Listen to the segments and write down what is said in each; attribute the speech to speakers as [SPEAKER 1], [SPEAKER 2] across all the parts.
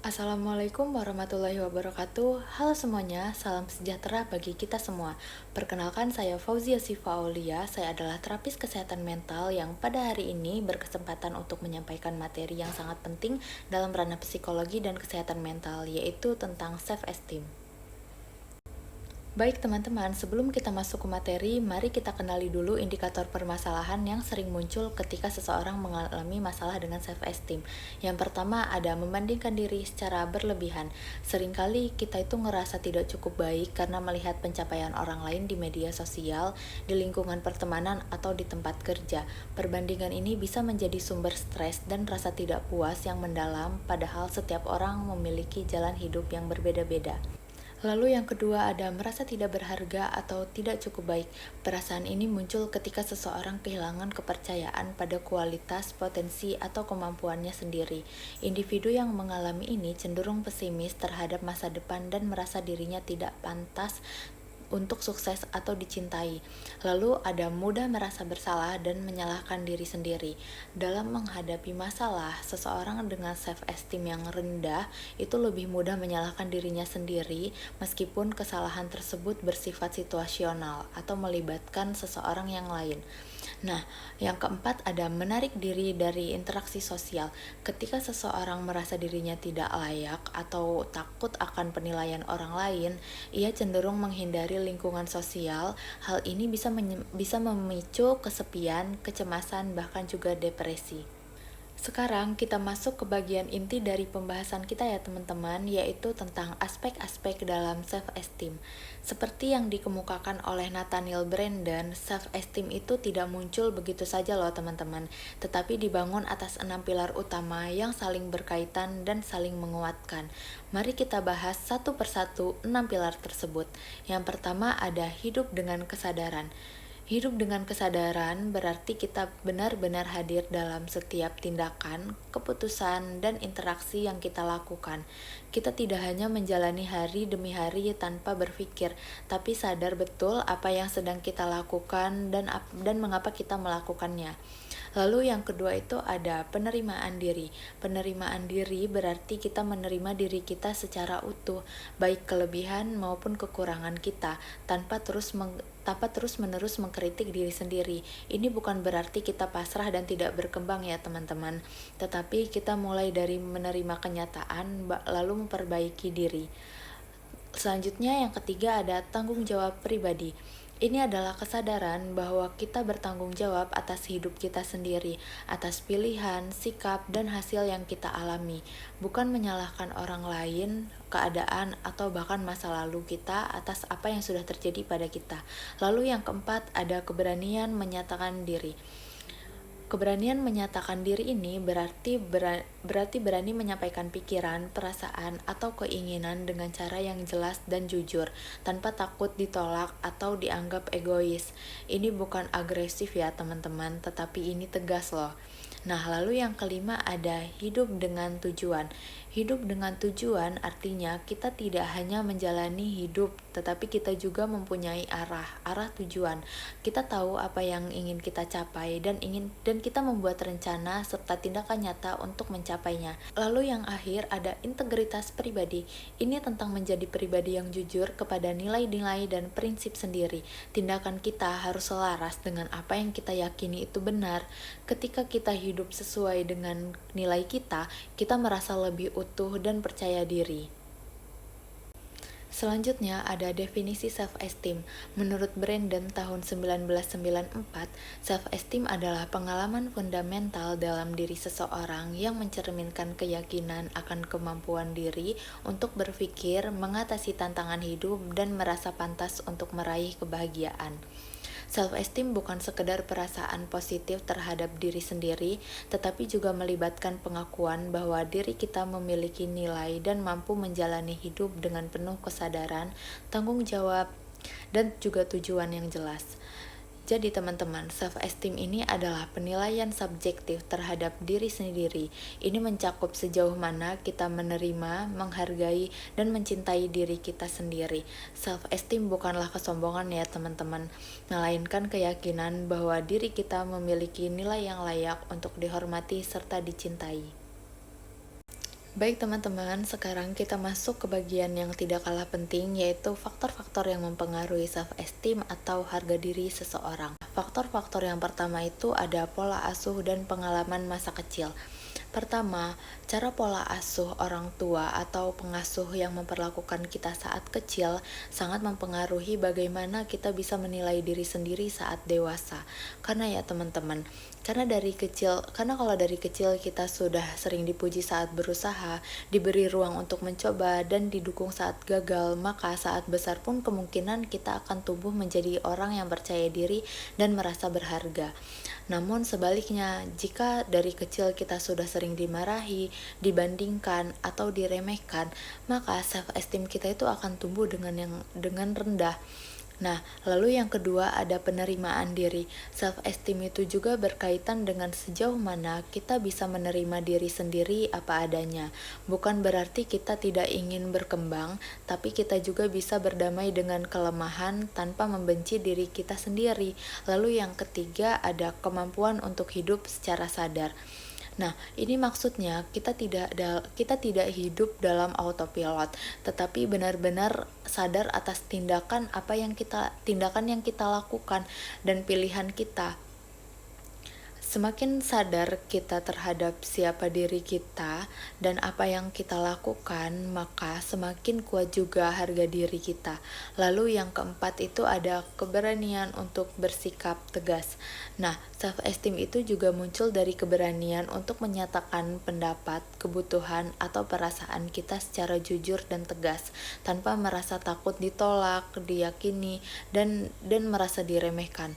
[SPEAKER 1] Assalamualaikum warahmatullahi wabarakatuh. Halo semuanya, salam sejahtera bagi kita semua. Perkenalkan, saya Fauzia Sifa Aulia. Saya adalah terapis kesehatan mental yang pada hari ini berkesempatan untuk menyampaikan materi yang sangat penting dalam ranah psikologi dan kesehatan mental, yaitu tentang self-esteem. Baik teman-teman, sebelum kita masuk ke materi, mari kita kenali dulu indikator permasalahan yang sering muncul ketika seseorang mengalami masalah dengan self-esteem. Yang pertama ada membandingkan diri secara berlebihan. Seringkali kita itu ngerasa tidak cukup baik karena melihat pencapaian orang lain di media sosial, di lingkungan pertemanan, atau di tempat kerja. Perbandingan ini bisa menjadi sumber stres dan rasa tidak puas yang mendalam, padahal setiap orang memiliki jalan hidup yang berbeda-beda. Lalu yang kedua ada merasa tidak berharga atau tidak cukup baik. Perasaan ini muncul ketika seseorang kehilangan kepercayaan pada kualitas, potensi, atau kemampuannya sendiri. Individu yang mengalami ini cenderung pesimis terhadap masa depan dan merasa dirinya tidak pantas untuk sukses atau dicintai. Lalu ada mudah merasa bersalah dan menyalahkan diri sendiri. Dalam menghadapi masalah, seseorang dengan self-esteem yang rendah itu lebih mudah menyalahkan dirinya sendiri meskipun kesalahan tersebut bersifat situasional atau melibatkan seseorang yang lain. Nah, yang keempat ada menarik diri dari interaksi sosial. Ketika seseorang merasa dirinya tidak layak atau takut akan penilaian orang lain, ia cenderung menghindari lingkungan sosial. Hal ini bisa memicu kesepian, kecemasan, bahkan juga depresi. Sekarang kita masuk ke bagian inti dari pembahasan kita ya teman-teman, yaitu tentang aspek-aspek dalam self-esteem. Seperti yang dikemukakan oleh Nathaniel Branden, self-esteem itu tidak muncul begitu saja loh teman-teman, tetapi dibangun atas 6 pilar utama yang saling berkaitan dan saling menguatkan. Mari kita bahas satu persatu 6 pilar tersebut. Yang pertama ada hidup dengan kesadaran. Hidup dengan kesadaran berarti kita benar-benar hadir dalam setiap tindakan, keputusan, dan interaksi yang kita lakukan. Kita tidak hanya menjalani hari demi hari tanpa berpikir, tapi sadar betul apa yang sedang kita lakukan dan mengapa kita melakukannya. Lalu yang kedua itu ada penerimaan diri. Penerimaan diri berarti kita menerima diri kita secara utuh, baik kelebihan maupun kekurangan kita, tanpa terus-menerus mengkritik diri sendiri. Ini bukan berarti kita pasrah dan tidak berkembang ya teman-teman, tetapi kita mulai dari menerima kenyataan lalu memperbaiki diri. Selanjutnya yang ketiga ada tanggung jawab pribadi. Ini adalah kesadaran bahwa kita bertanggung jawab atas hidup kita sendiri, atas pilihan, sikap, dan hasil yang kita alami. Bukan menyalahkan orang lain, keadaan, atau bahkan masa lalu kita atas apa yang sudah terjadi pada kita. Lalu yang keempat ada keberanian menyatakan diri. Keberanian menyatakan diri ini berarti berani menyampaikan pikiran, perasaan, atau keinginan dengan cara yang jelas dan jujur, tanpa takut ditolak atau dianggap egois. Ini bukan agresif ya teman-teman, tetapi ini tegas loh. Nah, lalu yang kelima ada hidup dengan tujuan. Hidup dengan tujuan artinya kita tidak hanya menjalani hidup, tetapi kita juga mempunyai arah tujuan. Kita tahu apa yang ingin kita capai dan kita membuat rencana serta tindakan nyata untuk mencapainya. Lalu yang akhir ada integritas pribadi. Ini tentang menjadi pribadi yang jujur kepada nilai-nilai dan prinsip sendiri. Tindakan kita harus selaras dengan apa yang kita yakini itu benar. Ketika kita hidup sesuai dengan nilai kita merasa lebih utuh dan percaya diri. Selanjutnya ada definisi self-esteem. Menurut Branden tahun 1994, self-esteem adalah pengalaman fundamental dalam diri seseorang yang mencerminkan keyakinan akan kemampuan diri untuk berpikir, mengatasi tantangan hidup, dan merasa pantas untuk meraih kebahagiaan. Self-esteem bukan sekedar perasaan positif terhadap diri sendiri, tetapi juga melibatkan pengakuan bahwa diri kita memiliki nilai dan mampu menjalani hidup dengan penuh kesadaran, tanggung jawab, dan juga tujuan yang jelas. Jadi teman-teman, self-esteem ini adalah penilaian subjektif terhadap diri sendiri. Ini mencakup sejauh mana kita menerima, menghargai, dan mencintai diri kita sendiri. Self-esteem bukanlah kesombongan ya teman-teman, melainkan keyakinan bahwa diri kita memiliki nilai yang layak untuk dihormati serta dicintai. Baik teman-teman, sekarang kita masuk ke bagian yang tidak kalah penting, yaitu faktor-faktor yang mempengaruhi self-esteem atau harga diri seseorang. Faktor-faktor yang pertama itu ada pola asuh dan pengalaman masa kecil. Pertama, cara pola asuh orang tua atau pengasuh yang memperlakukan kita saat kecil sangat mempengaruhi bagaimana kita bisa menilai diri sendiri saat dewasa. Karena ya teman-teman, karena kalau dari kecil kita sudah sering dipuji saat berusaha, diberi ruang untuk mencoba dan didukung saat gagal, maka saat besar pun kemungkinan kita akan tumbuh menjadi orang yang percaya diri dan merasa berharga. Namun sebaliknya, jika dari kecil kita sudah sering dimarahi, dibandingkan, atau diremehkan, maka self-esteem kita itu akan tumbuh dengan rendah. Nah, lalu yang kedua ada penerimaan diri. Self-esteem itu juga berkaitan dengan sejauh mana kita bisa menerima diri sendiri apa adanya. Bukan berarti kita tidak ingin berkembang, tapi kita juga bisa berdamai dengan kelemahan tanpa membenci diri kita sendiri. Lalu yang ketiga ada kemampuan untuk hidup secara sadar. Nah, ini maksudnya kita tidak hidup dalam autopilot, tetapi benar-benar sadar atas tindakan yang kita lakukan dan pilihan kita. Semakin sadar kita terhadap siapa diri kita dan apa yang kita lakukan, maka semakin kuat juga harga diri kita. Lalu yang keempat itu ada keberanian untuk bersikap tegas. Nah, self-esteem itu juga muncul dari keberanian untuk menyatakan pendapat, kebutuhan, atau perasaan kita secara jujur dan tegas, tanpa merasa takut ditolak, diyakini, dan merasa diremehkan.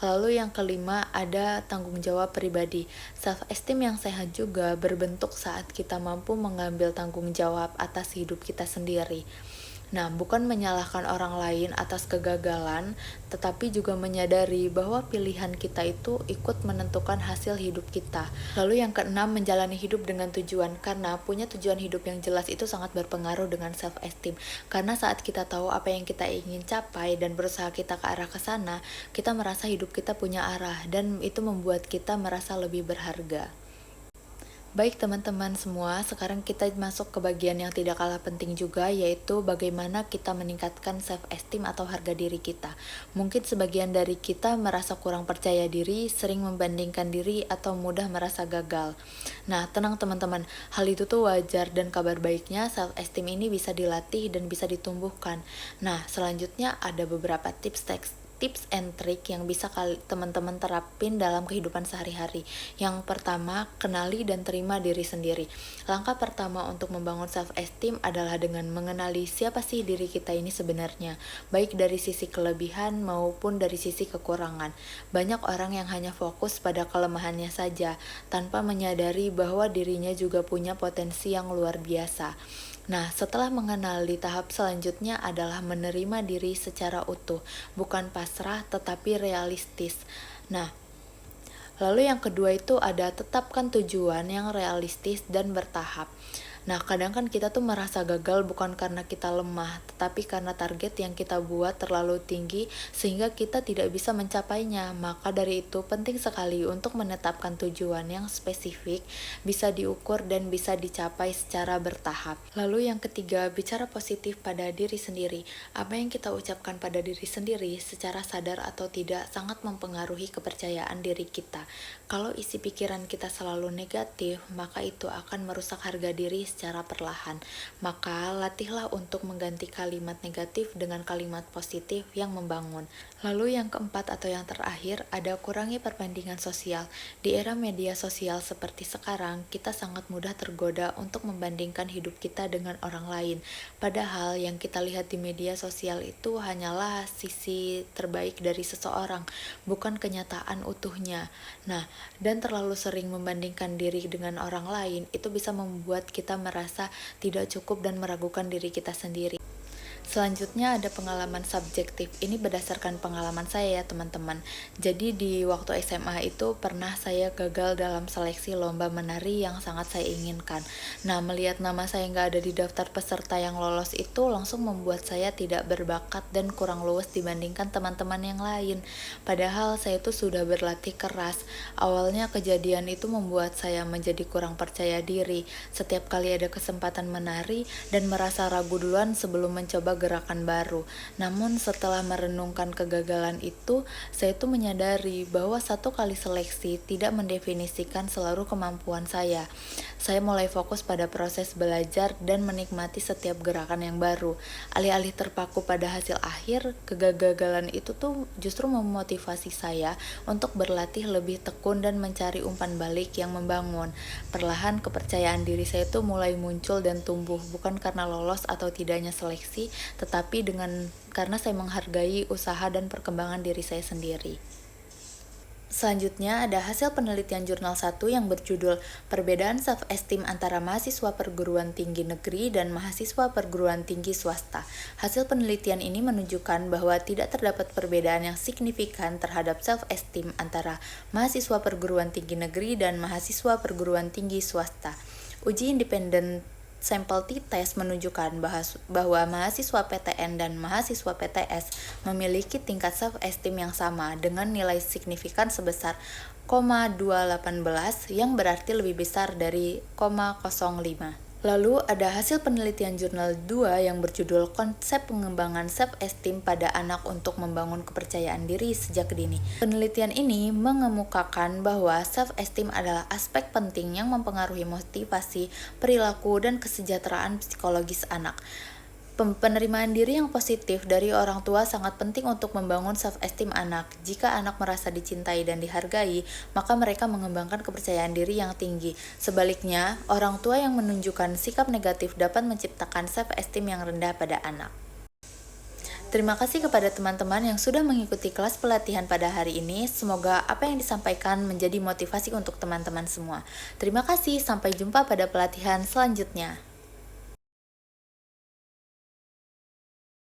[SPEAKER 1] Lalu yang kelima ada tanggung jawab pribadi. Self-esteem yang sehat juga berbentuk saat kita mampu mengambil tanggung jawab atas hidup kita sendiri. Nah, bukan menyalahkan orang lain atas kegagalan, tetapi juga menyadari bahwa pilihan kita itu ikut menentukan hasil hidup kita. Lalu yang keenam, menjalani hidup dengan tujuan. Karena punya tujuan hidup yang jelas itu sangat berpengaruh dengan self-esteem. Karena saat kita tahu apa yang kita ingin capai dan berusaha kita ke arah ke sana, kita merasa hidup kita punya arah dan itu membuat kita merasa lebih berharga. Baik teman-teman semua, sekarang kita masuk ke bagian yang tidak kalah penting juga, yaitu bagaimana kita meningkatkan self-esteem atau harga diri kita. Mungkin sebagian dari kita merasa kurang percaya diri, sering membandingkan diri, atau mudah merasa gagal. Nah, tenang teman-teman, hal itu tuh wajar dan kabar baiknya self-esteem ini bisa dilatih dan bisa ditumbuhkan. Nah, selanjutnya ada beberapa tips and trick yang bisa teman-teman terapin dalam kehidupan sehari-hari. Yang pertama, kenali dan terima diri sendiri. Langkah pertama untuk membangun self-esteem adalah dengan mengenali siapa sih diri kita ini sebenarnya, baik dari sisi kelebihan maupun dari sisi kekurangan. Banyak orang yang hanya fokus pada kelemahannya saja, tanpa menyadari bahwa dirinya juga punya potensi yang luar biasa. Nah, setelah mengenali, tahap selanjutnya adalah menerima diri secara utuh, bukan pasrah tetapi realistis. Nah, lalu yang kedua itu ada tetapkan tujuan yang realistis dan bertahap. Nah, kadang kan kita tuh merasa gagal bukan karena kita lemah, tetapi karena target yang kita buat terlalu tinggi sehingga kita tidak bisa mencapainya. Maka dari itu penting sekali untuk menetapkan tujuan yang spesifik, bisa diukur dan bisa dicapai secara bertahap. Lalu yang ketiga, bicara positif pada diri sendiri. Apa yang kita ucapkan pada diri sendiri secara sadar atau tidak sangat mempengaruhi kepercayaan diri kita. Kalau isi pikiran kita selalu negatif, maka itu akan merusak harga diri secara perlahan. Maka latihlah untuk mengganti kalimat negatif dengan kalimat positif yang membangun. Lalu yang keempat atau yang terakhir ada kurangi perbandingan sosial. Di era media sosial seperti sekarang, kita sangat mudah tergoda untuk membandingkan hidup kita dengan orang lain. Padahal yang kita lihat di media sosial itu hanyalah sisi terbaik dari seseorang, bukan kenyataan utuhnya. Nah, dan terlalu sering membandingkan diri dengan orang lain itu bisa membuat kita merasa tidak cukup dan meragukan diri kita sendiri. Selanjutnya ada pengalaman subjektif. Ini berdasarkan pengalaman saya ya teman-teman. Jadi di waktu SMA itu pernah saya gagal dalam seleksi lomba menari yang sangat saya inginkan. Nah, melihat nama saya nggak ada di daftar peserta yang lolos itu langsung membuat saya tidak berbakat dan kurang luwes dibandingkan teman-teman yang lain. Padahal saya itu sudah berlatih keras. Awalnya kejadian itu membuat saya menjadi kurang percaya diri. Setiap kali ada kesempatan menari dan merasa ragu duluan sebelum mencoba gerakan baru. Namun setelah merenungkan kegagalan itu, saya itu menyadari bahwa satu kali seleksi tidak mendefinisikan seluruh kemampuan saya. Saya mulai fokus pada proses belajar dan menikmati setiap gerakan yang baru. Alih-alih terpaku pada hasil akhir, kegagalan itu tuh justru memotivasi saya untuk berlatih lebih tekun dan mencari umpan balik yang membangun. Perlahan kepercayaan diri saya itu mulai muncul dan tumbuh, bukan karena lolos atau tidaknya seleksi, tetapi karena saya menghargai usaha dan perkembangan diri saya sendiri. Selanjutnya ada hasil penelitian jurnal 1 yang berjudul Perbedaan Self-Esteem antara mahasiswa perguruan tinggi negeri dan mahasiswa perguruan tinggi swasta. Hasil penelitian ini menunjukkan bahwa tidak terdapat perbedaan yang signifikan terhadap self-esteem antara mahasiswa perguruan tinggi negeri dan mahasiswa perguruan tinggi swasta. Uji independen sampel t-test menunjukkan bahwa mahasiswa PTN dan mahasiswa PTS memiliki tingkat self-esteem yang sama dengan nilai signifikan sebesar 0,218 yang berarti lebih besar dari 0,05. Lalu ada hasil penelitian jurnal 2 yang berjudul Konsep Pengembangan Self-Esteem pada Anak untuk Membangun Kepercayaan Diri Sejak Dini. Penelitian ini mengemukakan bahwa self-esteem adalah aspek penting yang mempengaruhi motivasi, perilaku, dan kesejahteraan psikologis anak. Penerimaan diri yang positif dari orang tua sangat penting untuk membangun self-esteem anak. Jika anak merasa dicintai dan dihargai, maka mereka mengembangkan kepercayaan diri yang tinggi. Sebaliknya, orang tua yang menunjukkan sikap negatif dapat menciptakan self-esteem yang rendah pada anak. Terima kasih kepada teman-teman yang sudah mengikuti kelas pelatihan pada hari ini. Semoga apa yang disampaikan menjadi motivasi untuk teman-teman semua. Terima kasih, sampai jumpa pada pelatihan selanjutnya.